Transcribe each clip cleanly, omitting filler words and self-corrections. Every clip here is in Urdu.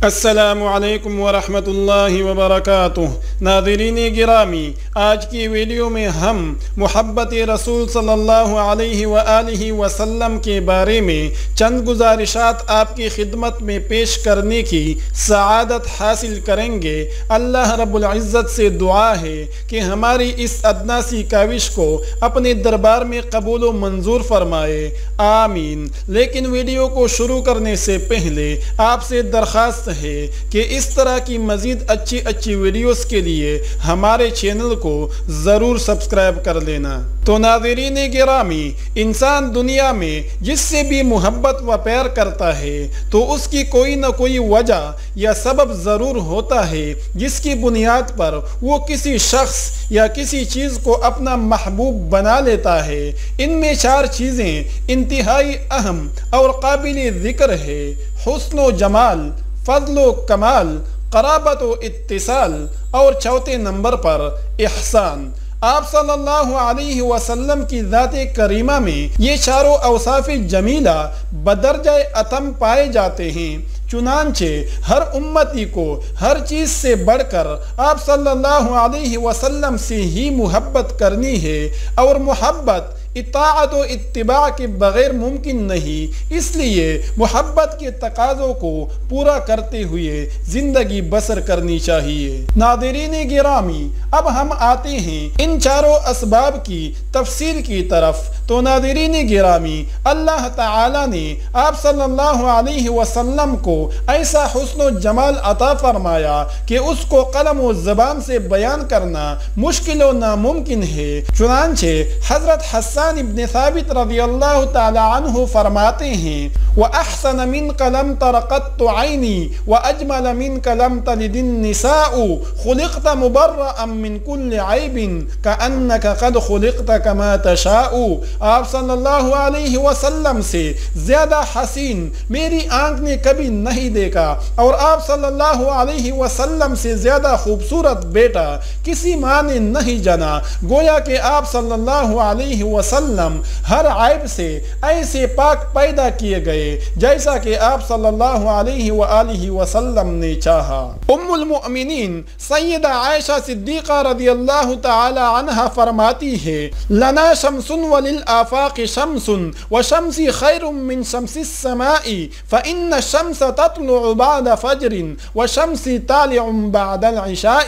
السلام علیکم ورحمۃ اللہ وبرکاتہ۔ ناظرین گرامی، آج کی ویڈیو میں ہم محبت رسول صلی اللہ علیہ وآلہ وسلم کے بارے میں چند گزارشات آپ کی خدمت میں پیش کرنے کی سعادت حاصل کریں گے۔ اللہ رب العزت سے دعا ہے کہ ہماری اس ادنا سی کاوش کو اپنے دربار میں قبول و منظور فرمائے، آمین۔ لیکن ویڈیو کو شروع کرنے سے پہلے آپ سے درخواست ہے کہ اس طرح کی مزید اچھی ویڈیوز کے لیے ہمارے چینل کو ضرور سبسکرائب کر لینا۔ تو ناظرین گرامی، انسان دنیا میں جس سے بھی محبت و پیار کرتا ہے تو اس کی کوئی نہ کوئی وجہ یا سبب ضرور ہوتا ہے جس کی بنیاد پر وہ کسی شخص یا کسی چیز کو اپنا محبوب بنا لیتا ہے۔ ان میں چار چیزیں انتہائی اہم اور قابل ذکر ہے: حسن و جمال، فضل و کمال، قرابت و اتصال، اور چوتھے نمبر پر احسان۔ آپ صلی اللہ علیہ وسلم کی ذات کریمہ میں یہ چاروں اوصاف جمیلہ بدرجہ اتم پائے جاتے ہیں۔ چنانچہ ہر امتی کو ہر چیز سے بڑھ کر آپ صلی اللہ علیہ وسلم سے ہی محبت کرنی ہے، اور محبت اطاعت و اتباع کے بغیر ممکن نہیں۔ اس لیے محبت کے تقاضوں کو پورا کرتے ہوئے زندگی بسر کرنی چاہیے۔ ناظرین گرامی، اب ہم آتے ہیں ان چاروں اسباب کی تفصیل کی طرف۔ تو ناظرین گرامی، اللہ تعالی نے آپ صلی اللہ علیہ وسلم کو ایسا حسن و جمال عطا فرمایا کہ اس کو قلم و زبان سے بیان کرنا مشکل و ناممکن ہے۔ چنانچہ حضرت حسان ابن ثابت رضی اللہ تعالی عنہ فرماتے ہیں: وَأَحْسَنَ مِنْكَ لَمْ تَرَ قَطُّ عَيْنِي وَأَجْمَلَ مِنْكَ لَمْ تَلِدِ النِّسَاءُ خُلِقْتَ مُبَرَّأً مِنْ كُلِّ عَيْبٍ كَأَنَّكَ قَدْ خُلِقْتَ كَمَا تَشَاءُ۔ آپ صلی اللہ علیہ وسلم سے زیادہ حسین میری آنکھ نے کبھی نہیں دیکھا، اور آپ صلی اللہ علیہ وسلم سے زیادہ خوبصورت بیٹا کسی ماں نے نہیں جنا۔ گویا کہ آپ صلی اللہ علیہ وسلم ہر عیب سے ایسے پاک پیدا کیے گئے جیسا کہ آپ صلی اللہ علیہ وآلہ وسلم نے چاہا۔ ام المؤمنین سیدہ عائشہ صدیقہ رضی اللہ تعالی عنہ فرماتی ہے: لنا شمس وللآفاق شمس وشمسی خیر من شمس السماء فإن الشمس تطلع بعد فجر وشمسی طالع بعد العشاء۔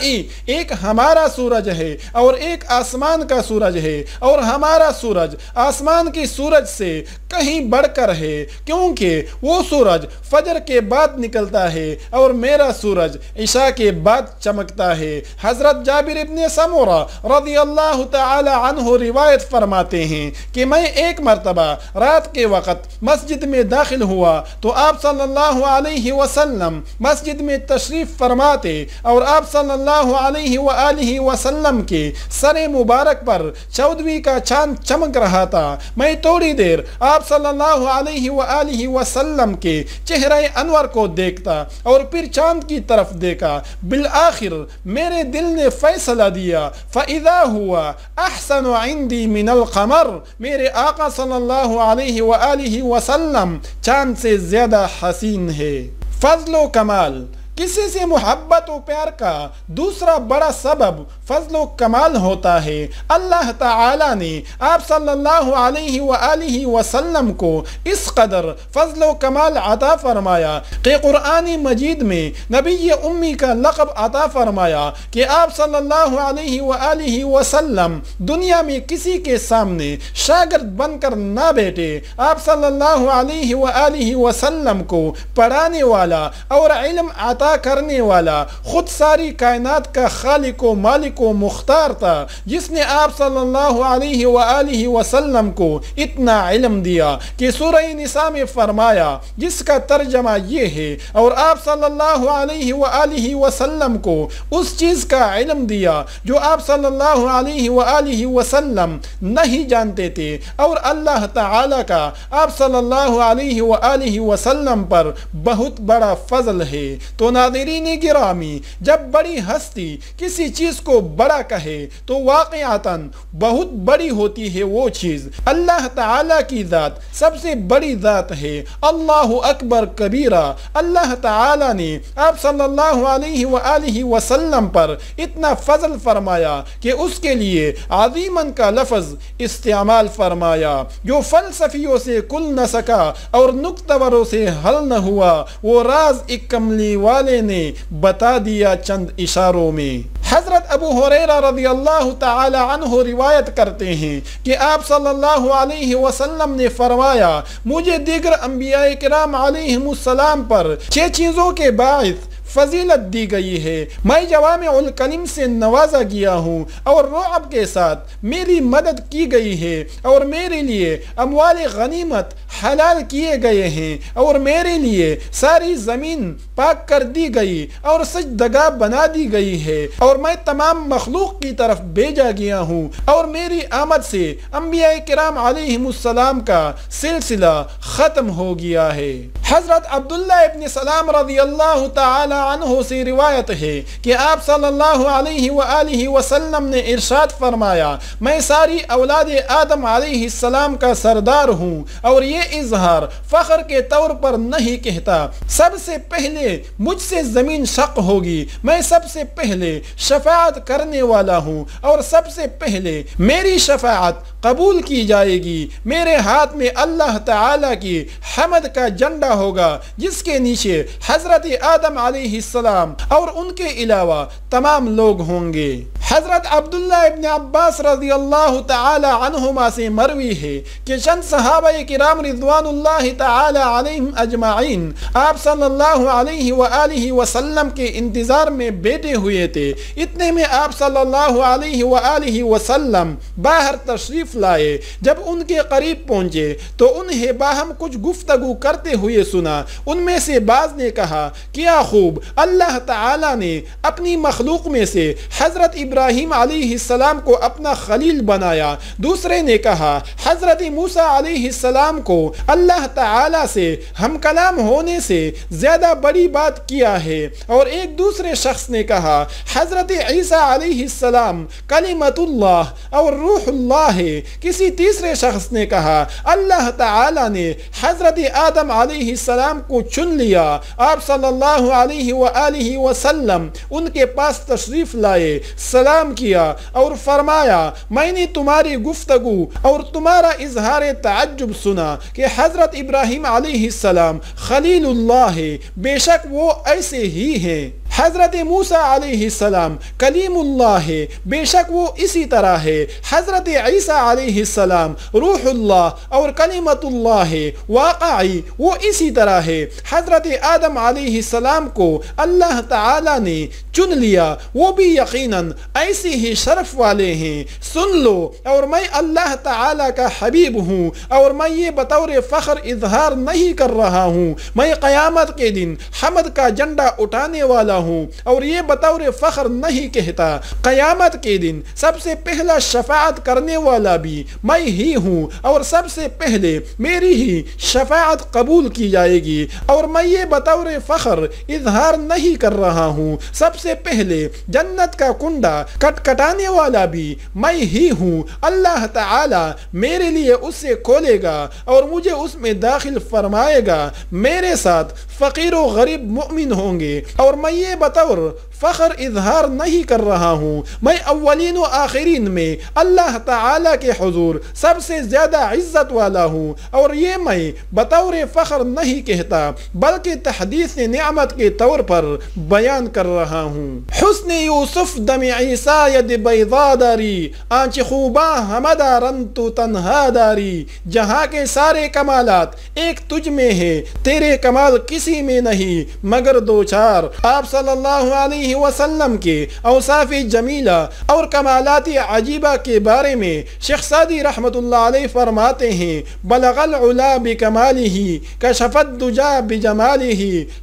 ایک ہمارا سورج ہے اور ایک آسمان کا سورج ہے، اور ہمارا سورج آسمان کی سورج سے کہیں بڑھ کر ہے، کیونکہ وہ سورج فجر کے بعد نکلتا ہے اور میرا سورج عشاء کے بعد چمکتا ہے۔ حضرت جابر ابن سمورہ رضی اللہ تعالی عنہ روایت فرماتے ہیں کہ میں ایک مرتبہ رات کے وقت مسجد میں داخل ہوا تو آپ صلی اللہ علیہ وسلم مسجد میں تشریف فرماتے، اور آپ صلی اللہ علیہ وآلہ وسلم کے سر مبارک پر 14ویں کا چاند چمک رہا تھا۔ میں تھوڑی دیر آپ صلی اللہ علیہ وآلہ وسلم کے چہرہ انور کو دیکھتا اور پھر چاند کی طرف دیکھا۔ بالآخر میرے دل نے فیصلہ دیا، فَإِذَا هُوَ أَحْسَنُ عِنْدِي مِنَ الْقَمَرِ۔ میرے آقا صلی اللہ علیہ وآلہ وسلم چاند سے زیادہ حسین ہے۔ فضل و کمال، کسی سے محبت و پیار کا دوسرا بڑا سبب فضل و کمال ہوتا ہے۔ اللہ تعالی نے آپ صلی اللہ علیہ وآلہ وسلم کو اس قدر فضل و کمال عطا فرمایا کہ قرآن مجید میں نبی امی کا لقب عطا فرمایا کہ آپ صلی اللہ علیہ وآلہ وسلم دنیا میں کسی کے سامنے شاگرد بن کر نہ بیٹھے۔ آپ صلی اللہ علیہ وآلہ وسلم کو پڑھانے والا اور علم عطا کرنے والا خود ساری کائنات کا خالق و مالک و مختار تھا، جس نے آپ صلی اللہ علیہ وآلہ وسلم کو اتنا علم دیا کہ سورہ نساء میں فرمایا، جس کا ترجمہ یہ ہے: اور آپ صلی اللہ علیہ وآلہ وسلم کو اس چیز کا علم دیا جو آپ صلی اللہ علیہ وآلہ وسلم نہیں جانتے تھے، اور اللہ تعالی کا آپ صلی اللہ علیہ وآلہ وسلم پر بہت بڑا فضل ہے۔ تو ناظرین گرامی، جب بڑی ہستی کسی چیز کو بڑا کہے تو واقعتاً بہت بڑی ہوتی ہے وہ چیز۔ اللہ تعالیٰ کی ذات سب سے بڑی ذات ہے۔ اللہ اکبر کبیرہ۔ اللہ تعالیٰ نے آپ صلی اللہ علیہ وآلہ وسلم پر اتنا فضل فرمایا کہ اس کے لیے عظیماً کا لفظ استعمال فرمایا جو فلسفیوں سے کل نہ سکا اور نکتوروں سے حل نہ ہوا، وہ راز ایک کملی والے نے بتا دیا چند اشاروں میں۔ حضرت ابو ہریرہ رضی اللہ تعالی عنہ روایت کرتے ہیں کہ آپ صلی اللہ علیہ وسلم نے فرمایا، مجھے دیگر انبیاء کرام علیہم السلام پر 6 چیزوں کے باعث فضیلت دی گئی ہے۔ میں جوامع الکلم سے نوازا گیا ہوں اور رعب کے ساتھ میری مدد کی گئی ہے، اور میرے لیے اموال غنیمت حلال کیے گئے ہیں، اور میرے لیے ساری زمین پاک کر دی گئی اور سجدگاہ بنا دی گئی ہے، اور میں تمام مخلوق کی طرف بھیجا گیا ہوں، اور میری آمد سے انبیاء کرام علیہم السلام کا سلسلہ ختم ہو گیا ہے۔ حضرت عبداللہ ابن سلام رضی اللہ تعالی عنہ سے روایت ہے کہ آپ صلی اللہ علیہ وآلہ وسلم نے ارشاد فرمایا، میں ساری اولاد آدم علیہ السلام کا سردار ہوں، اور یہ اظہار فخر کے طور پر نہیں کہتا۔ سب سے پہلے مجھ سے زمین شق ہوگی، میں سب سے پہلے شفاعت کرنے والا ہوں، اور سب سے پہلے میری شفاعت قبول کی جائے گی۔ میرے ہاتھ میں اللہ تعالی کی حمد کا جھنڈا ہوگا جس کے نیچے حضرت آدم علیہ السلام اور ان کے علاوہ تمام لوگ ہوں گے۔ حضرت عبداللہ ابن عباس رضی اللہ تعالی عنہما سے مروی ہے کہ چند صحابہ کرام رضوان اللہ تعالی علیہم اجمعین آپ صلی اللہ علیہ وآلہ وسلم کے انتظار میں بیٹھے ہوئے تھے۔ اتنے میں آپ صلی اللہ علیہ وآلہ وسلم باہر تشریف لائے۔ جب ان کے قریب پہنچے تو انہیں باہم کچھ گفتگو کرتے ہوئے سنا۔ ان میں سے بعض نے کہا، کیا خوب اللہ تعالی نے اپنی مخلوق میں سے حضرت ابراہیم علیہ السلام کو اپنا خلیل بنایا۔ دوسرے نے کہا، حضرت موسیٰ علیہ السلام کو اللہ تعالی سے ہم کلام ہونے سے زیادہ بڑی بات کیا ہے۔ اور ایک دوسرے شخص نے کہا، حضرت عیسیٰ علیہ السلام کلمۃ اللہ اور روح اللہ ہے۔ کسی تیسرے شخص نے کہا، اللہ تعالی نے حضرت آدم علیہ السلام کو چن لیا۔ آپ صلی اللہ علیہ وآلہ وسلم ان کے پاس تشریف لائے، سلام کیا اور فرمایا، میں نے تمہاری گفتگو اور تمہارا اظہار تعجب سنا کہ حضرت ابراہیم علیہ السلام خلیل اللہ ہے، بے شک وہ ایسے ہی ہیں۔ حضرت موسیٰ علیہ السلام کلیم اللہ ہے، بے شک وہ اسی طرح ہے۔ حضرت عیسیٰ علیہ السلام روح اللہ اور کلمۃ اللہ ہے، واقعی وہ اسی طرح ہے۔ حضرت آدم علیہ السلام کو اللہ تعالی نے چن لیا، وہ بھی یقیناً ایسے ہی شرف والے ہیں۔ سن لو، اور میں اللہ تعالی کا حبیب ہوں، اور میں یہ بطور فخر اظہار نہیں کر رہا ہوں، میں قیامت کے دن حمد کا جھنڈا اٹھانے والا ہوں، اور یہ بطور فخر نہیں کہتا۔ قیامت کے دن سب سے پہلا شفاعت کرنے والا بھی میں ہی ہوں، اور سب سے پہلے میری ہی شفاعت قبول کی جائے گی، اور میں یہ بطور فخر اظہار نہیں کر رہا ہوں۔ سب سے پہلے جنت کا کنڈا کٹکھٹانے والا بھی میں ہی ہوں۔ اللہ تعالی میرے لیے اسے کھولے گا اور مجھے اس میں داخل فرمائے گا۔ میرے ساتھ فقیر و غریب مؤمن ہوں گے، اور میں یہ بطور فخر اظہار نہیں کر رہا ہوں، میں اولین و آخرین میں اللہ تعالی کے حضور سب سے زیادہ عزت والا ہوں، اور یہ میں بطور فخر نہیں کہتا بلکہ تحدیث نعمت کے طور پر بیان کر رہا ہوں۔ حسن یوسف دم عیسیٰ ید بیضا داری، آنچ خوباں ہمدا رن تو تنہا داری۔ جہاں کے سارے کمالات ایک تجھ میں ہے، تیرے کمال کسی میں نہیں مگر دو چار۔ آپ صلی اللہ علیہ وسلم کے اوصاف جمیلہ اور کمالات عجیبہ کے بارے میں شیخ سعدی رحمت اللہ علیہ فرماتے ہیں، بلغ العلا بکمالہ کشف الدجا بجمالہ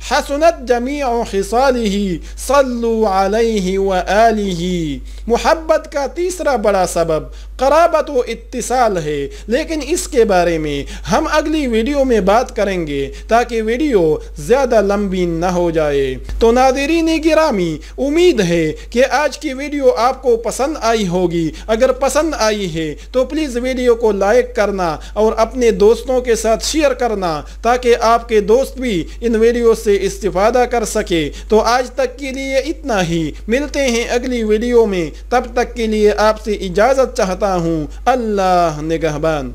حسنت جمیع خصالہ صلوا علیہ وآلہ۔ محبت کا تیسرا بڑا سبب قرابت و اتصال ہے، لیکن اس کے بارے میں ہم اگلی ویڈیو میں بات کریں گے تاکہ ویڈیو زیادہ لمبی نہ ہو جائے۔ تو ناظرین گرامی، امید ہے کہ آج کی ویڈیو آپ کو پسند آئی ہوگی۔ اگر پسند آئی ہے تو پلیز ویڈیو کو لائک کرنا اور اپنے دوستوں کے ساتھ شیئر کرنا تاکہ آپ کے دوست بھی ان ویڈیو سے استفادہ کر سکے۔ تو آج تک کے لیے اتنا ہی، ملتے ہیں اگلی ویڈیو میں، تب تک کے لیے آپ سے اجازت چاہتا ہوں۔ اللہ نگہبان۔